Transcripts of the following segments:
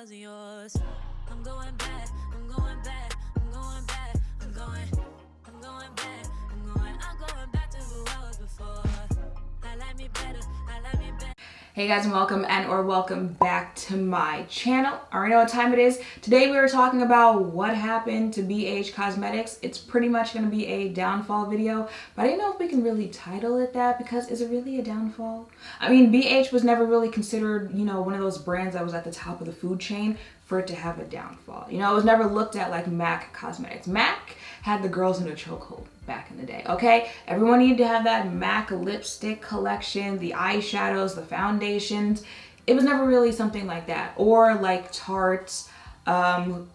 wasn't yours. I'm going back, I'm going back, I'm going back, I'm going back, I'm going back to who I was before. I like me better, I like me better. Hey guys, and welcome back to my channel. I already know what time it is. Today we were talking about what happened to BH Cosmetics. It's pretty much going to be a downfall video, but I don't know if we can really title it that, because is it really a downfall? I mean, BH was never really considered, one of those brands that was at the top of the food chain for it to have a downfall. It was never looked at like MAC Cosmetics. MAC had the girls in a chokehold back in the day, okay? Everyone needed to have that MAC lipstick collection, the eyeshadows, the foundations. It was never really something like that. Or like Tarte,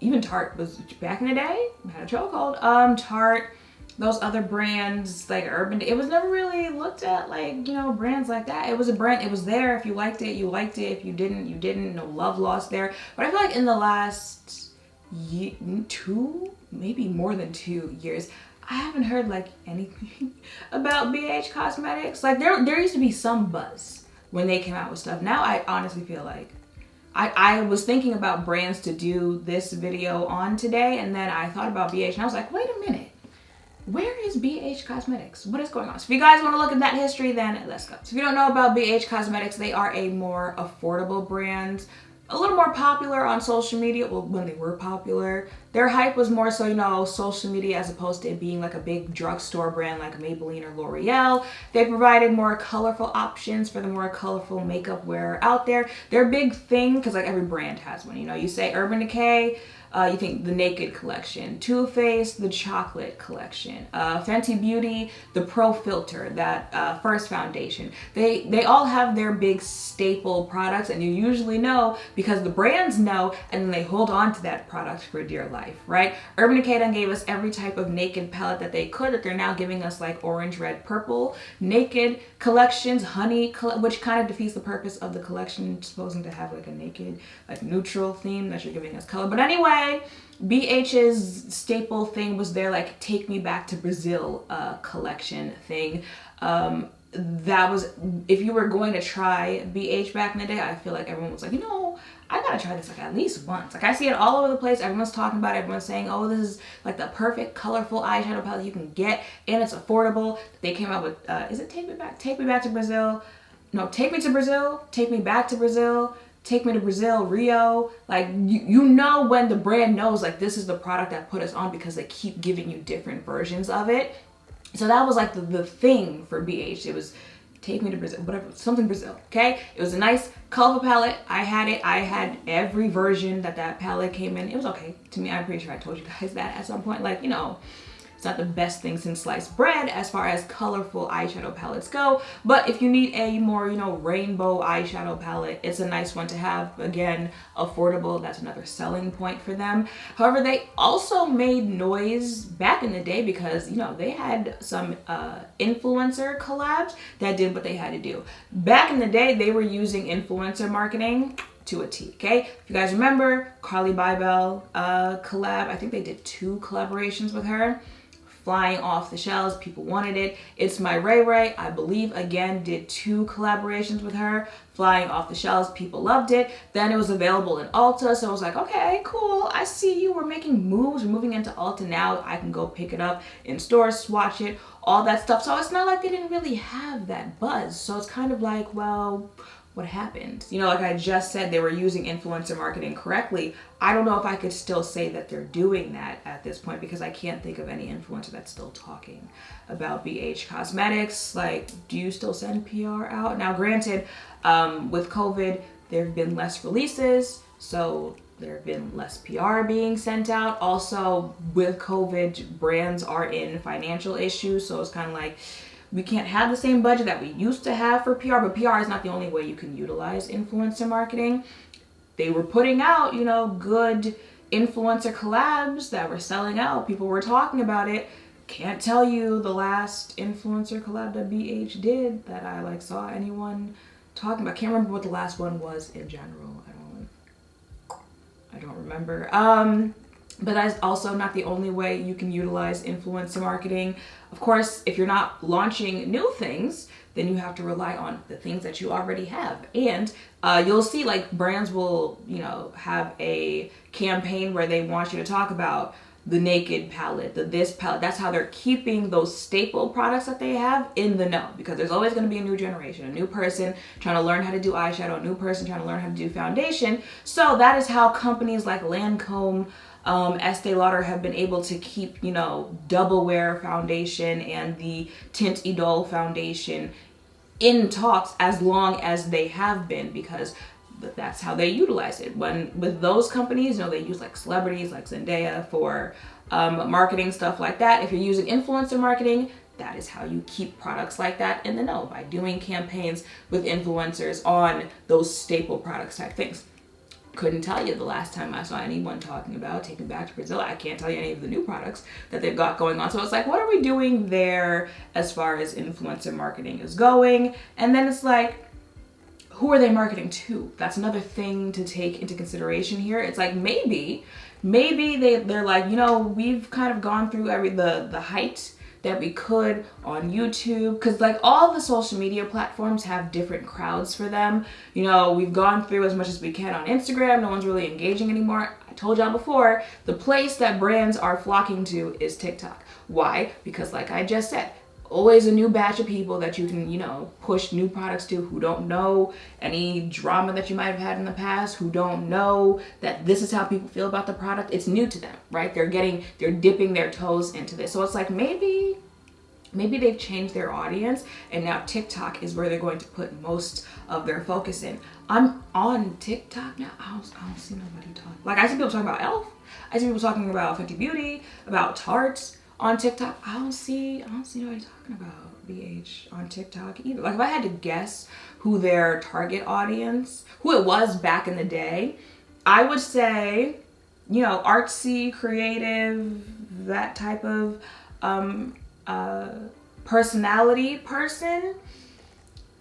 even Tarte was back in the day, had a chokehold. Tarte, those other brands like Urban, it was never really looked at like, brands like that. It was a brand, it was there. If you liked it, you liked it. If you didn't, you didn't. No love lost there. But I feel like in the last maybe more than 2 years, I haven't heard like anything about BH Cosmetics. Like there used to be some buzz when they came out with stuff. Now I honestly feel like I was thinking about brands to do this video on today, and then I thought about BH and I was like, wait a minute. Where is BH Cosmetics? What is going on? So if you guys want to look at that history, then let's go. So if you don't know about BH Cosmetics, they are a more affordable brand, a little more popular on social media. Well, when they were popular, their hype was more so, social media, as opposed to it being like a big drugstore brand like Maybelline or L'Oreal. They provided more colorful options for the more colorful makeup wearer out there. Their big thing, because like every brand has one, you say Urban Decay, you think the Naked collection, Too Faced, the Chocolate collection, Fenty Beauty, the Pro Filter, that first foundation. They all have their big staple products, and you usually know because the brands know, and then they hold on to that product for dear life, right? Urban Decay then gave us every type of Naked palette that they could, that they're now giving us like orange, red, purple, Naked collections, honey, which kind of defeats the purpose of the collection, supposing to have like a Naked, like neutral theme that you're giving us color. But anyway, BH's staple thing was their like Take Me Back to Brazil collection thing. That was, if you were going to try BH back in the day, I feel like everyone was like, I gotta try this like at least once. Like I see it all over the place. Everyone's talking about it. Everyone's saying, oh, this is like the perfect colorful eyeshadow palette you can get, and it's affordable. They came out with, is it Take Me Back to Brazil? No, Take Me to Brazil, Take Me Back to Brazil, Take Me to Brazil, Rio. Like, you know when the brand knows, like, this is the product that put us on, because they keep giving you different versions of it. So that was like the thing for BH. It was Take Me to Brazil, whatever, something Brazil, okay? It was a nice, colorful palette. I had it. I had every version that palette came in. It was okay to me. I'm pretty sure I told you guys that at some point. Like, it's not the best thing since sliced bread as far as colorful eyeshadow palettes go, but if you need a more, rainbow eyeshadow palette, it's a nice one to have. Again, affordable, that's another selling point for them. However, they also made noise back in the day because, they had some influencer collabs that did what they had to do. Back in the day, they were using influencer marketing to a T, okay? If you guys remember, Carly Bybel collab, I think they did 2 collaborations with her. Flying off the shelves, people wanted it. It's My Ray Ray, I believe, again, did 2 collaborations with her. Flying off the shelves, people loved it. Then it was available in Ulta, so I was like, okay, cool, I see you. We're making moves, we're moving into Ulta now. I can go pick it up in stores, swatch it, all that stuff. So it's not like they didn't really have that buzz. So it's kind of like, well, what happened? Like I just said, they were using influencer marketing correctly. I don't know if I could still say that they're doing that at this point, because I can't think of any influencer that's still talking about BH Cosmetics. Like, do you still send PR out? Now, granted, with COVID, there have been less releases, so there have been less PR being sent out. Also, with COVID, brands are in financial issues, so it's kind of like, we can't have the same budget that we used to have for PR, but PR is not the only way you can utilize influencer marketing. They were putting out, good influencer collabs that were selling out. People were talking about it. Can't tell you the last influencer collab that BH did that I saw anyone talking about. Can't remember what the last one was in general. I don't remember. But that is also not the only way you can utilize influencer marketing. Of course, if you're not launching new things, then you have to rely on the things that you already have. And you'll see like brands will, have a campaign where they want you to talk about the Naked palette, the this palette. That's how they're keeping those staple products that they have in the know, because there's always going to be a new generation, a new person trying to learn how to do eyeshadow, a new person trying to learn how to do foundation. So that is how companies like Lancome, Estee Lauder have been able to keep, Double Wear foundation and the Tint Idole foundation in talks as long as they have been, because that's how they utilize it. When with those companies, they use like celebrities like Zendaya for marketing, stuff like that. If you're using influencer marketing, that is how you keep products like that in the know, by doing campaigns with influencers on those staple products type things. Couldn't tell you the last time I saw anyone talking about taking back to Brazil. I can't tell you any of the new products that they've got going on. So it's like, what are we doing there as far as influencer marketing is going? And then it's like, who are they marketing to? That's another thing to take into consideration here. It's like maybe they're like, we've kind of gone through the height that we could on YouTube, because like all the social media platforms have different crowds for them. We've gone through as much as we can on Instagram. No one's really engaging anymore. I told y'all before, the place that brands are flocking to is TikTok. Why? Because like I just said, always a new batch of people that you can, push new products to, who don't know any drama that you might have had in the past, who don't know that this is how people feel about the product. It's new to them, right? They're dipping their toes into this. So it's like maybe they've changed their audience, and now TikTok is where they're going to put most of their focus in. I'm on TikTok now. I don't see nobody talking. Like I see people talking about e.l.f. I see people talking about Fenty Beauty, about Tarts on TikTok. I don't see nobody talking about BH on TikTok either. Like if I had to guess who their target audience, who it was back in the day, I would say, artsy, creative, that type of personality person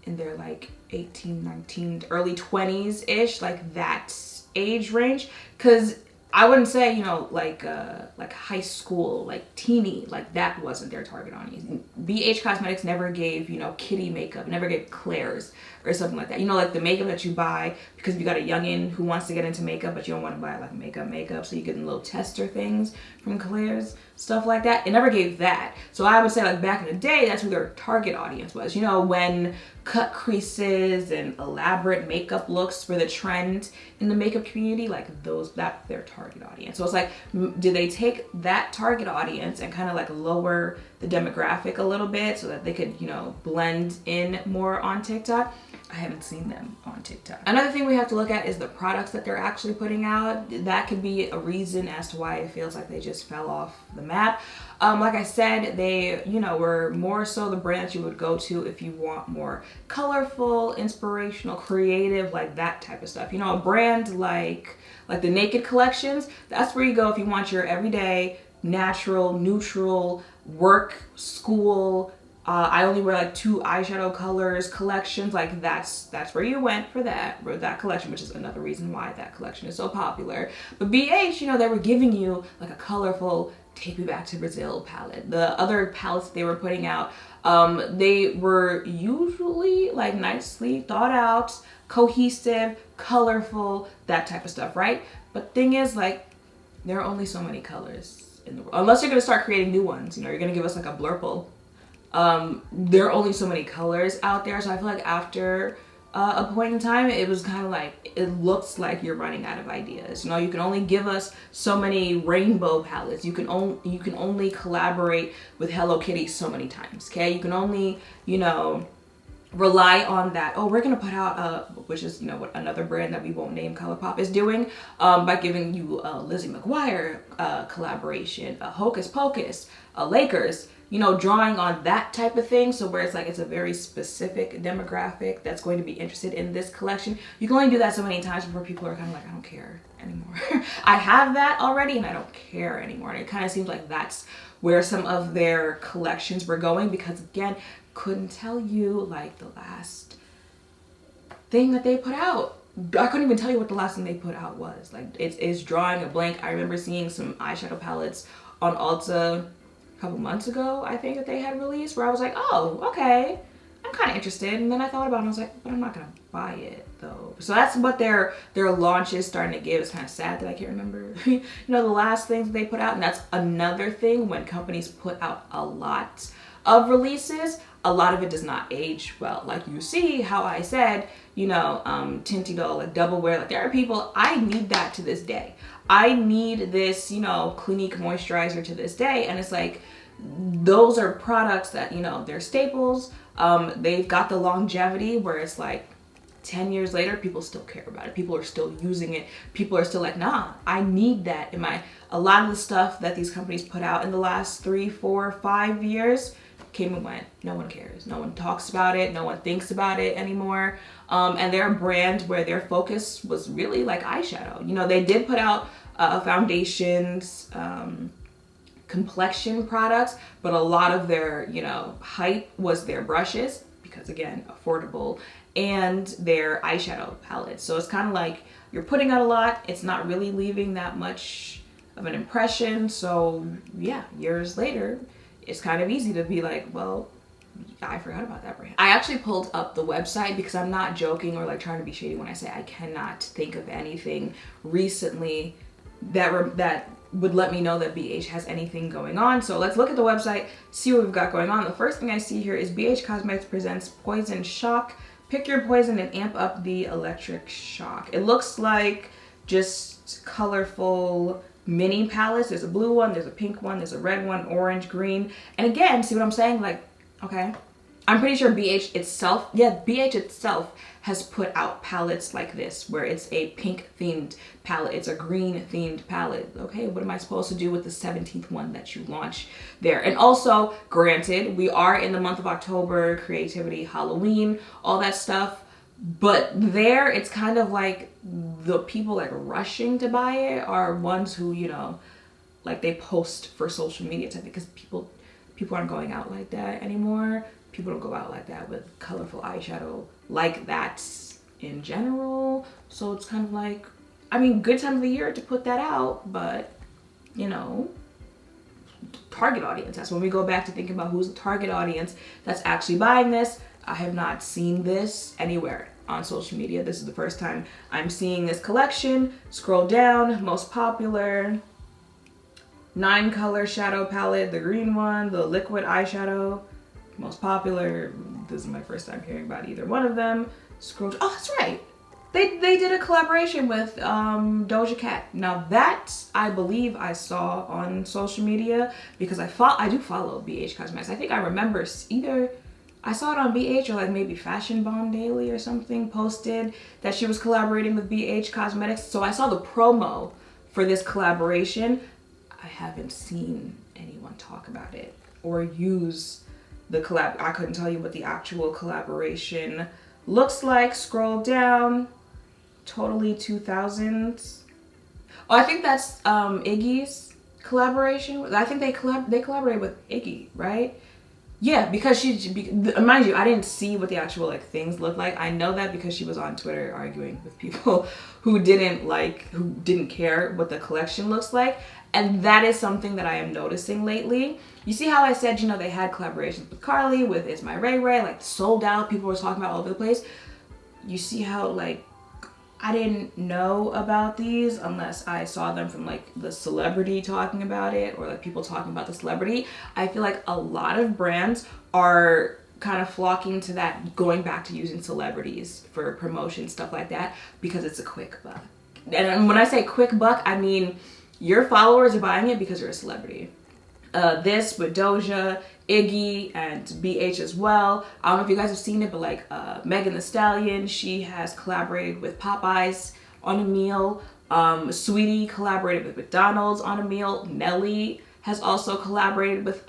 in their like 18, 19, early 20s-ish, like that age range. Because I wouldn't say, like high school, like teeny, like that wasn't their target audience. BH Cosmetics never gave, kitty makeup, never gave Claire's or something like that. Like the makeup that you buy because you got a youngin' who wants to get into makeup, but you don't want to buy like makeup, so you get little tester things from Claire's, stuff like that. It never gave that. So I would say like back in the day, that's who their target audience was. When cut creases and elaborate makeup looks were the trend in the makeup community, like that's their target audience. So it's like, do they take that target audience and kind of like lower the demographic a little bit so that they could, blend in more on TikTok? I haven't seen them on TikTok. Another thing we have to look at is the products that they're actually putting out. That could be a reason as to why it feels like they just fell off the map. Like I said, they, were more so the brands you would go to if you want more colorful, inspirational, creative, like that type of stuff. A brand like the Naked collections, that's where you go if you want your everyday, natural, neutral, work, school, I only wear like 2 eyeshadow colors collections. Like that's where you went for that collection, which is another reason why that collection is so popular. But BH, they were giving you like a colorful Take Me Back to Brazil palette. The other palettes they were putting out, they were usually like nicely thought out, cohesive, colorful, that type of stuff, right? But thing is, like, there are only so many colors in the world. Unless you're gonna start creating new ones, you're gonna give us like a blurple. There are only so many colors out there, so I feel like after a point in time, it was kind of like, it looks like you're running out of ideas. You can only give us so many rainbow palettes. You can only collaborate with Hello Kitty so many times. Okay, you can only rely on that. Oh, we're gonna put out which is what another brand that we won't name, ColourPop, is doing, by giving you a Lizzie McGuire collaboration, a Hocus Pocus, a Lakers. Drawing on that type of thing. So where it's like, it's a very specific demographic that's going to be interested in this collection. You can only do that so many times before people are kind of like, I don't care anymore. I have that already and I don't care anymore. And it kind of seems like that's where some of their collections were going, because again, couldn't tell you like the last thing that they put out. I couldn't even tell you what the last thing they put out was. Like it's drawing a blank. I remember seeing some eyeshadow palettes on Ulta a couple months ago, I think, that they had released, where I was like, oh, okay, I'm kind of interested. And then I thought about it and I was like, but I'm not gonna buy it though. So that's what their launch is starting to give. It's kind of sad that I can't remember, you know, the last things they put out. And that's another thing, when companies put out a lot of releases, a lot of it does not age well. Like, you see how I said, you know, Tintido, like double wear, like there are people, I need that to this day. I need this, you know, Clinique moisturizer to this day. And it's like, those are products that, you know, they're staples. They've got the longevity where it's like 10 years later, people still care about it. People are still using it. People are still like, nah, I need that in my, a lot of the stuff that these companies put out in the last 3, 4, 5 years came and went. No one cares. No one talks about it. No one thinks about it anymore. And they're a brand where their focus was really like eyeshadow. You know, they did put out foundations, complexion products, but a lot of their, you know, hype was their brushes, because again, affordable, and their eyeshadow palettes. So it's kind of like you're putting out a lot, it's not really leaving that much of an impression. So yeah, years later, it's kind of easy to be like, well, I forgot about that brand. I actually pulled up the website because I'm not joking or like trying to be shady when I say I cannot think of anything recently that would let me know that BH has anything going on. So let's look at the website, see what we've got going on. The first thing I see here is BH Cosmetics presents Poison Shock. Pick your poison and amp up the electric shock. It looks like just colorful mini palettes. There's a blue one, there's a pink one, there's a red one, orange, green. And again, see what I'm saying? Like, okay, I'm pretty sure BH itself, yeah, BH itself has put out palettes like this, where it's a pink themed palette, it's a green themed palette. Okay, what am I supposed to do with the 17th one that you launch there? And also, granted, we are in the month of October, creativity, Halloween, all that stuff. But there, it's kind of like the people like rushing to buy it are ones who, you know, like they post for social media type, because people aren't going out like that anymore. People don't go out like that with colorful eyeshadow like that in general. So it's kind of like, I mean, good time of the year to put that out, but you know, target audience. That's when we go back to thinking about who's the target audience that's actually buying this. I have not seen this anywhere on social media. This is the first time I'm seeing this collection. Scroll down, most popular, 9-color shadow palette, the green one, the liquid eyeshadow, most popular. This is my first time hearing about either one of them. Scroll, oh, that's right. They did a collaboration with Doja Cat. Now that I believe I saw on social media, because I do follow BH Cosmetics. I think I remember either I saw it on BH or like maybe Fashion Bomb Daily or something posted that she was collaborating with BH Cosmetics. So I saw the promo for this collaboration. I haven't seen anyone talk about it or use the collab. I couldn't tell you what the actual collaboration looks like. Scroll down, totally 2000s. Oh, I think that's Iggy's collaboration. I think they collaborate with Iggy, right? Yeah, because mind you, I didn't see what the actual like things look like. I know that because she was on Twitter arguing with people who didn't care what the collection looks like. And that is something that I am noticing lately. You see how I said, you know, they had collaborations with Carly, with It's My Ray Ray, like sold out, people were talking about all over the place. You see how like I didn't know about these unless I saw them from like the celebrity talking about it or like people talking about the celebrity. I feel like a lot of brands are kind of flocking to that, going back to using celebrities for promotion, stuff like that, because it's a quick buck. And when I say quick buck, I mean your followers are buying it because you're a celebrity. This with Doja, Iggy, and BH as well. I don't know if you guys have seen it, but like Megan Thee Stallion, she has collaborated with Popeyes on a meal. Sweetie collaborated with McDonald's on a meal. Nelly has also collaborated with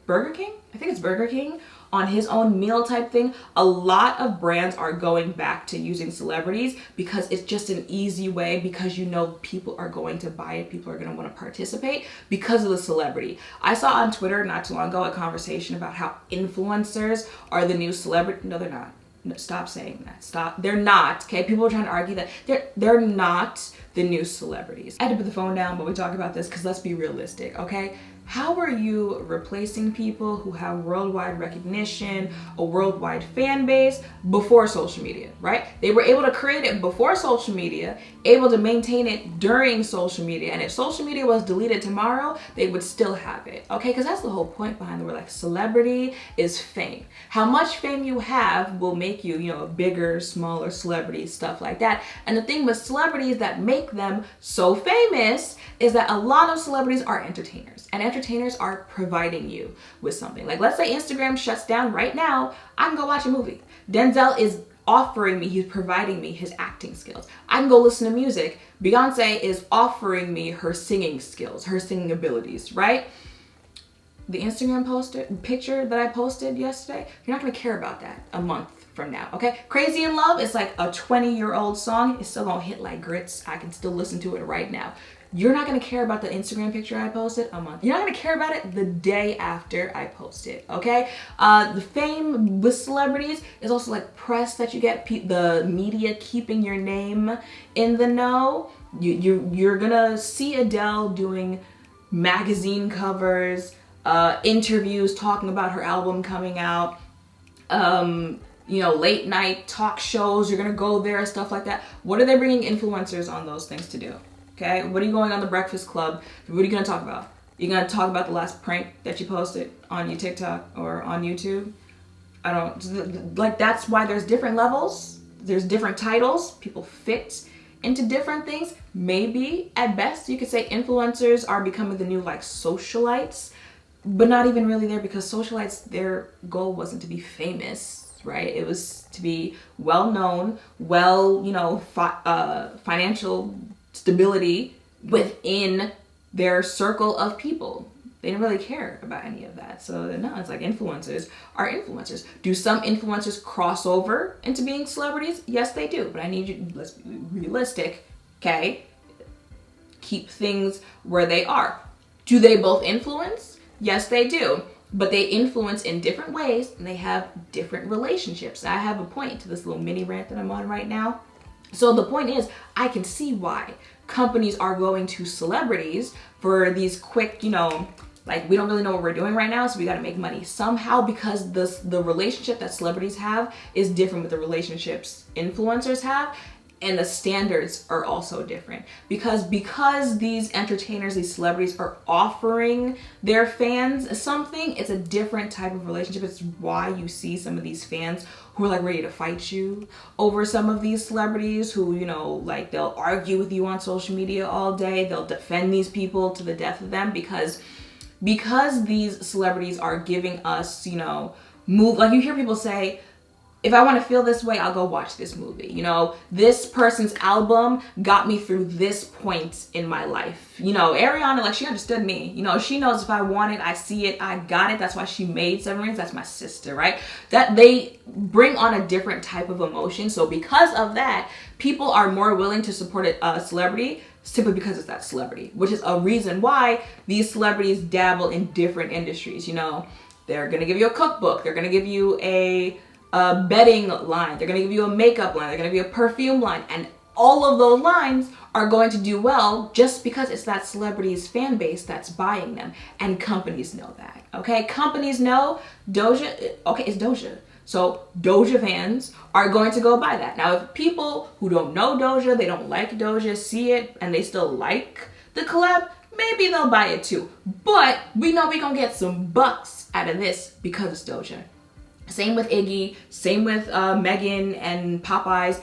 Burger King. I think it's Burger King on his own meal type thing. A lot of brands are going back to using celebrities because it's just an easy way, because you know people are going to buy it, people are going to want to participate because of the celebrity. I saw on Twitter not too long ago a conversation about how influencers are the new celebrity. No, they're not. No, stop saying that. Stop. They're not. Okay, people are trying to argue that they're not the new celebrities. I had to put the phone down, but we talk about this because let's be realistic, okay? How are you replacing people who have worldwide recognition, a worldwide fan base before social media, right? They were able to create it before social media, able to maintain it during social media. And if social media was deleted tomorrow, they would still have it, okay? Because that's the whole point behind the word, like, celebrity is fame. How much fame you have will make you, you know, a bigger, smaller celebrity, stuff like that. And the thing with celebrities that make them so famous is that a lot of celebrities are entertainers, and entertainers are providing you with something. Like, let's say Instagram shuts down right now, I can go watch a movie. Denzel is offering me, he's providing me his acting skills. I can go listen to music. Beyonce is offering me her singing skills, her singing abilities, right? The Instagram picture that I posted yesterday, you're not gonna care about that a month from now, okay? Crazy in Love is like a 20-year-old song. It's still gonna hit like grits. I can still listen to it right now. You're not gonna care about the Instagram picture I posted a month. You're not gonna care about it the day after I post it, okay? The fame with celebrities is also like press that you get, the media keeping your name in the know. You're gonna see Adele doing magazine covers, interviews talking about her album coming out, you know, late night talk shows. You're gonna go there, stuff like that. What are they bringing influencers on those things to do? Okay, what are you going on the Breakfast Club? What are you gonna talk about? You're gonna talk about the last prank that you posted on your TikTok or on YouTube? I don't, like, that's why there's different levels. There's different titles. People fit into different things. Maybe at best you could say influencers are becoming the new like socialites, but not even really there, because socialites, their goal wasn't to be famous, right? It was to be well known, well, you know, financial stability within their circle of people. They didn't really care about any of that. So no, it's like influencers are influencers. Do some influencers cross over into being celebrities? Yes, they do. But I need you, let's be realistic, okay? Keep things where they are. Do they both influence? Yes, they do. But they influence in different ways, and they have different relationships. I have a point to this little mini rant that I'm on right now. So the point is, I can see why companies are going to celebrities for these quick, you know, like, we don't really know what we're doing right now, so we got to make money somehow, because the relationship that celebrities have is different with the relationships influencers have. And the standards are also different, because these entertainers, these celebrities are offering their fans something. It's a different type of relationship. It's why you see some of these fans who are like ready to fight you over some of these celebrities, who, you know, like, they'll argue with you on social media all day. They'll defend these people to the death of them, because these celebrities are giving us, you know, like, you hear people say, if I want to feel this way, I'll go watch this movie. You know, this person's album got me through this point in my life. You know, Ariana, like, she understood me. You know, she knows if I want it, I see it, I got it. That's why she made 7 Rings. That's my sister, right? That they bring on a different type of emotion. So because of that, people are more willing to support a celebrity simply because it's that celebrity, which is a reason why these celebrities dabble in different industries. You know, they're going to give you a cookbook. They're going to give you a bedding line, they're going to give you a makeup line, they're going to give you a perfume line, and all of those lines are going to do well just because it's that celebrity's fan base that's buying them. And companies know that, okay? Companies know Doja, okay, it's Doja. So Doja fans are going to go buy that. Now, if people who don't know Doja, they don't like Doja, see it, and they still like the collab, maybe they'll buy it too. But we know we're going to get some bucks out of this because it's Doja. Same with Iggy, same with Megan and Popeyes.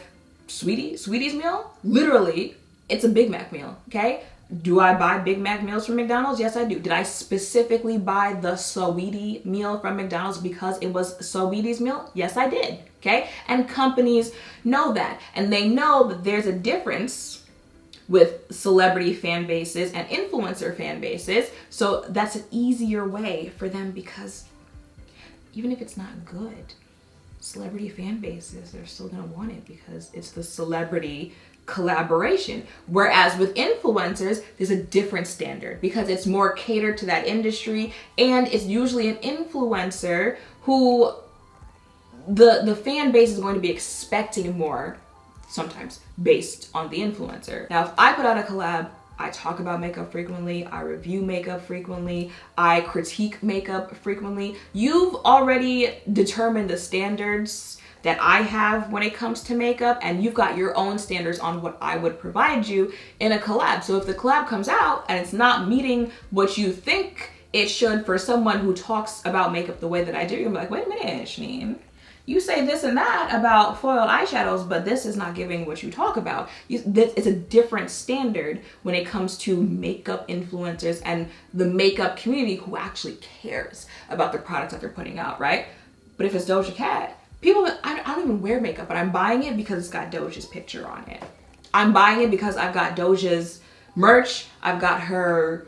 Sweetie's meal, literally, it's a Big Mac meal, okay? Do I buy Big Mac meals from McDonald's? Yes, I do. Did I specifically buy the Sweetie meal from McDonald's because it was Sweetie's meal? Yes, I did, okay? And companies know that, and they know that there's a difference with celebrity fan bases and influencer fan bases. So that's an easier way for them, because even if it's not good, celebrity fan bases, they're still gonna want it because it's the celebrity collaboration. Whereas with influencers, there's a different standard because it's more catered to that industry, and it's usually an influencer who the fan base is going to be expecting more, sometimes based on the influencer. Now, if I put out a collab I talk about makeup frequently. I review makeup frequently. I critique makeup frequently. You've already determined the standards that I have when it comes to makeup, and you've got your own standards on what I would provide you in a collab. So if the collab comes out and it's not meeting what you think it should for someone who talks about makeup the way that I do, you're like, wait a minute, Shanine. You say this and that about foiled eyeshadows, but this is not giving what you talk about. It's a different standard when it comes to makeup influencers and the makeup community who actually cares about the products that they're putting out, right? But if it's Doja Cat, people, I don't even wear makeup, but I'm buying it because it's got Doja's picture on it. I'm buying it because I've got Doja's merch. I've got her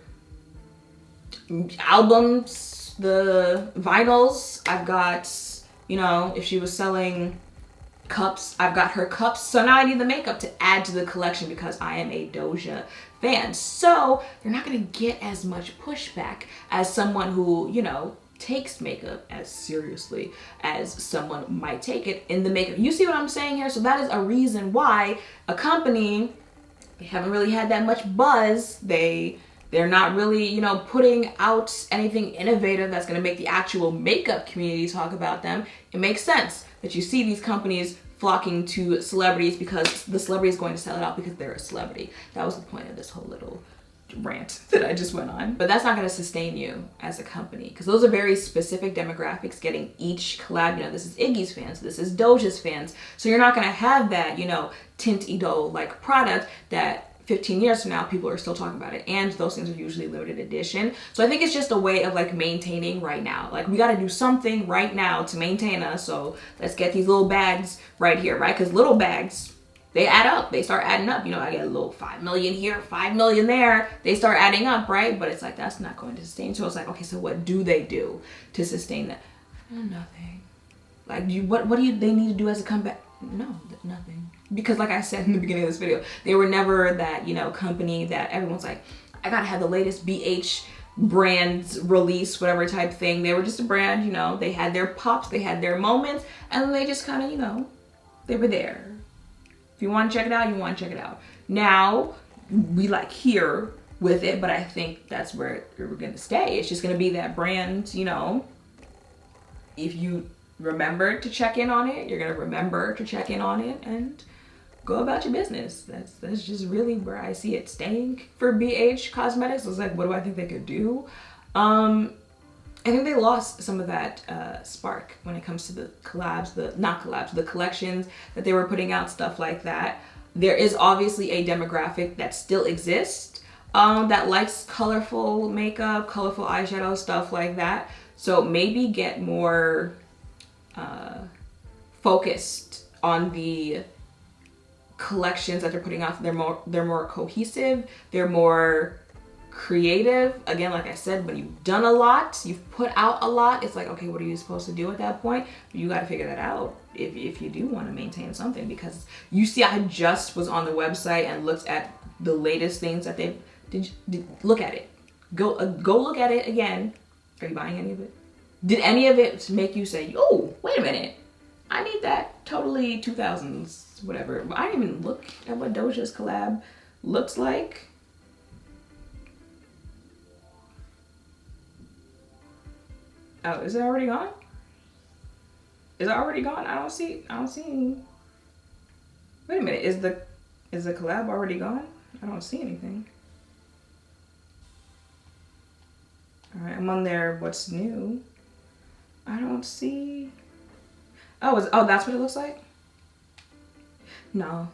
albums, the vinyls. I've got, you know, if she was selling cups, I've got her cups. So now I need the makeup to add to the collection because I am a Doja fan. So you're not gonna get as much pushback as someone who, you know, takes makeup as seriously as someone might take it in the makeup. You see what I'm saying here? So that is a reason why a company, they haven't really had that much buzz. They're not really, you know, putting out anything innovative that's going to make the actual makeup community talk about them. It makes sense that you see these companies flocking to celebrities because the celebrity is going to sell it out because they're a celebrity. That was the point of this whole little rant that I just went on. But that's not going to sustain you as a company because those are very specific demographics getting each collab. You know, this is Iggy's fans, this is Doja's fans. So you're not going to have that, you know, Tint Idol like product that 15 years from now people are still talking about it, and those things are usually limited edition. So I think it's just a way of like maintaining right now. Like we got to do something right now to maintain us. So let's get these little bags right here, right? Because little bags, they add up, they start adding up. You know, I get a little 5 million here, 5 million there, they start adding up, right? But it's like that's not going to sustain. So it's like, okay, so what do they do to sustain that? Nothing. Like what do they need to do as a comeback? No, nothing. Because like I said in the beginning of this video, they were never that, you know, company that everyone's like, I gotta have the latest BH brand release, whatever type thing. They were just a brand, you know, they had their pops, they had their moments, and they just kind of, you know, they were there. If you want to check it out, you want to check it out. Now, we like here with it, but I think that's where we're gonna stay. It's just gonna be that brand, you know, if you remember to check in on it, you're gonna remember to check in on it and go about your business. That's just really where I see it staying for BH Cosmetics. It's like, what do I think they could do? I think they lost some of that spark when it comes to the collabs, the collections that they were putting out, stuff like that. There is obviously a demographic that still exists that likes colorful makeup, colorful eyeshadow, stuff like that. So maybe get more focused on the collections that they're putting out. They're more cohesive, they're more creative. Again, like I said, when you've done a lot, you've put out a lot, it's like, okay, what are you supposed to do at that point? You got to figure that out if you do want to maintain something. Because you see, I just was on the website and looked at the latest things that they've did look at it. Go look at it again. Are you buying any of it? Did any of it make you say, oh, wait a minute, I need that totally 2000s, whatever? I didn't even look at what Doja's collab looks like. Oh, is it already gone? Is it already gone? I don't see any. Wait a minute, is the collab already gone? I don't see anything. All right, I'm on there, what's new? I don't see. Oh, that's what it looks like? No,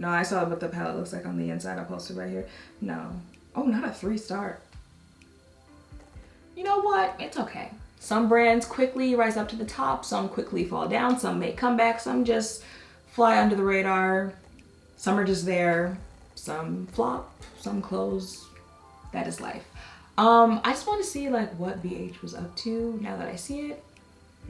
I saw what the palette looks like on the inside. I posted right here. No. Oh, not a 3-star. You know what? It's okay. Some brands quickly rise up to the top. Some quickly fall down. Some make comebacks. Some just fly under the radar. Some are just there. Some flop. Some close. That is life. I just want to see like what BH was up to now that I see it.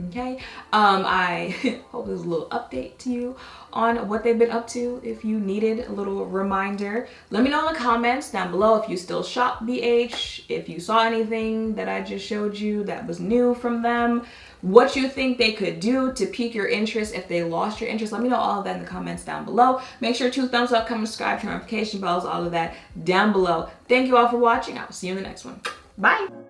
Okay, I hope there's a little update to you on what they've been up to. If you needed a little reminder, let me know in the comments down below if you still shop BH, if you saw anything that I just showed you that was new from them, what you think they could do to pique your interest if they lost your interest. Let me know all of that in the comments down below. Make sure to thumbs up, comment, subscribe, turn notification bells, all of that down below. Thank you all for watching. I will see you in the next one. Bye.